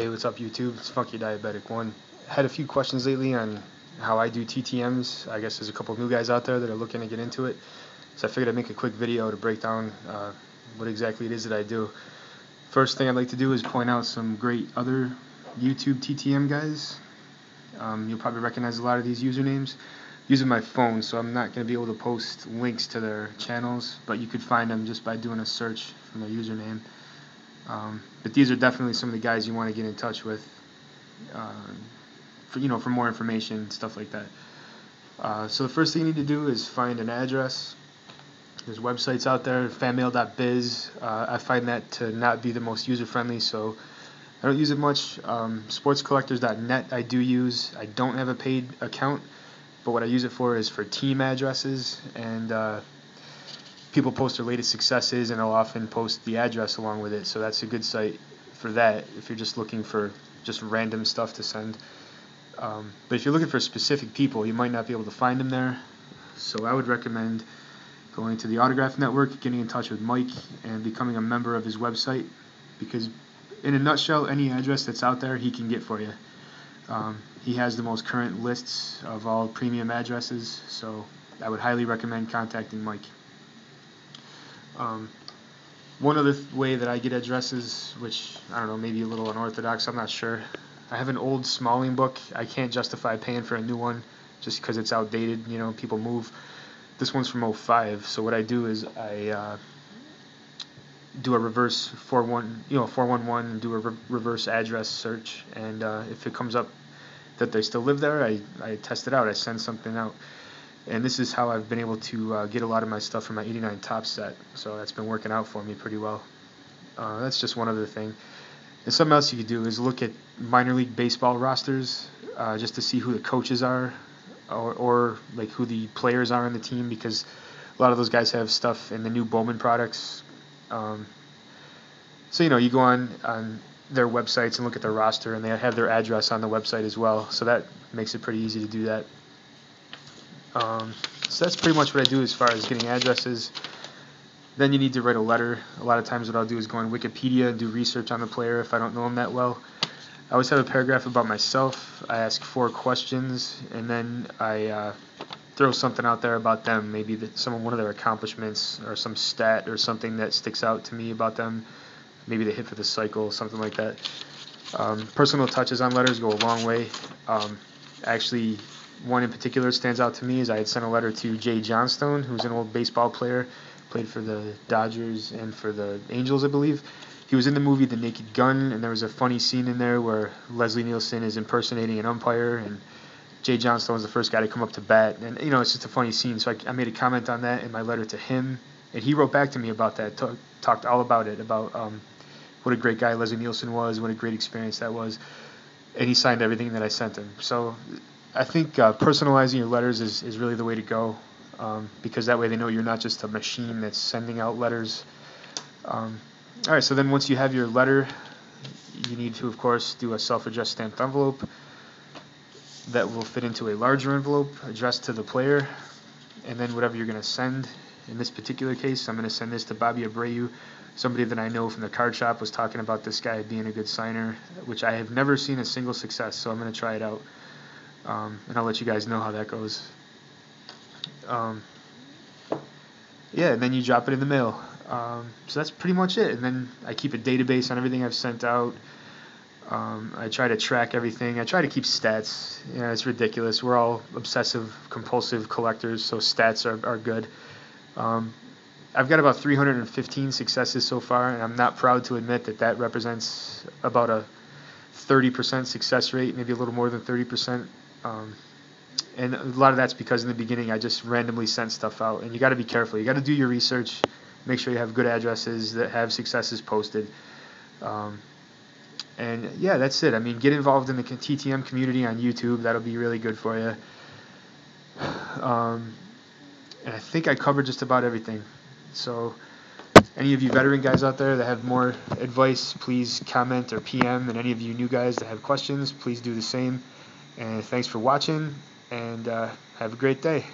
Hey, what's up YouTube? It's Funky Diabetic 1. Had a few questions lately on how I do TTMs. I guess there's a couple new guys out there that are looking to get into it. So I figured I'd make a quick video to break down what exactly it is that I do. First thing I'd like to do is point out some great other YouTube TTM guys. You'll probably recognize a lot of these usernames. Using my phone, so I'm not going to be able to post links to their channels, but you could find them just by doing a search for their username. But these are definitely some of the guys you want to get in touch with, for more information, stuff like that. So the first thing you need to do is find an address. There's websites out there, fanmail.biz. I find that to not be the most user-friendly, so I don't use it much. Sportscollectors.net I do use. I don't have a paid account, but what I use it for is for team addresses, and people post their latest successes, and I'll often post the address along with it, so that's a good site for that if you're just looking for just random stuff to send. But if you're looking for specific people, you might not be able to find them there, so I would recommend going to the Theautographnetwork, getting in touch with Mike, and becoming a member of his website, because in a nutshell, any address that's out there, he can get for you. He has the most current lists of all premium addresses, so I would highly recommend contacting Mike. One other way that I get addresses, which, I don't know, maybe a little unorthodox, I'm not sure. I have an old Smalling book. I can't justify paying for a new one just because it's outdated, people move. This one's from '05, so what I do is I do a reverse 411, and do a reverse address search, and if it comes up that they still live there, I test it out, I send something out. And this is how I've been able to get a lot of my stuff from my '89 Top set, so that's been working out for me pretty well. That's just one other thing. And something else you could do is look at minor league baseball rosters, just to see who the coaches are, or like who the players are on the team, because a lot of those guys have stuff in the new Bowman products. So you go on their websites and look at their roster, and they have their address on the website as well, so that makes it pretty easy to do that. So that's pretty much what I do as far as getting addresses. Then you need to write a letter. A lot of times what I'll do is go on Wikipedia and do research on the player if I don't know him that well. I always have a paragraph about myself. I ask 4 questions, and then I throw something out there about them, maybe one of their accomplishments, or some stat or something that sticks out to me about them. Maybe they hit for the cycle, something like that. Personal touches on letters go a long way. Actually, one in particular stands out to me is I had sent a letter to Jay Johnstone, who's an old baseball player, played for the Dodgers and for the Angels, I believe. He was in the movie The Naked Gun, and there was a funny scene in there where Leslie Nielsen is impersonating an umpire, and Jay Johnstone was the first guy to come up to bat, and it's just a funny scene, so I made a comment on that in my letter to him, and he wrote back to me about that, talked all about it, about what a great guy Leslie Nielsen was, what a great experience that was, and he signed everything that I sent him. So I think personalizing your letters is really the way to go, because that way they know you're not just a machine that's sending out letters. Alright, so then once you have your letter, you need to, of course, do a self-addressed stamped envelope that will fit into a larger envelope addressed to the player, and then whatever you're going to send. In this particular case, I'm going to send this to Bobby Abreu. Somebody that I know from the card shop was talking about this guy being a good signer, which I have never seen a single success, so I'm going to try it out. And I'll let you guys know how that goes. Yeah, and then you drop it in the mail. So that's pretty much it. And then I keep a database on everything I've sent out. I try to track everything. I try to keep stats. It's ridiculous. We're all obsessive, compulsive collectors, so stats are good. I've got about 315 successes so far, and I'm not proud to admit that represents about a 30% success rate, maybe a little more than 30%. And a lot of that's because in the beginning I just randomly sent stuff out, and you got to be careful. You got to do your research, make sure you have good addresses that have successes posted. And yeah, that's it. I mean, get involved in the TTM community on YouTube. That'll be really good for you. And I think I covered just about everything. So any of you veteran guys out there that have more advice, please comment or PM. And any of you new guys that have questions, please do the same. And thanks for watching, and have a great day.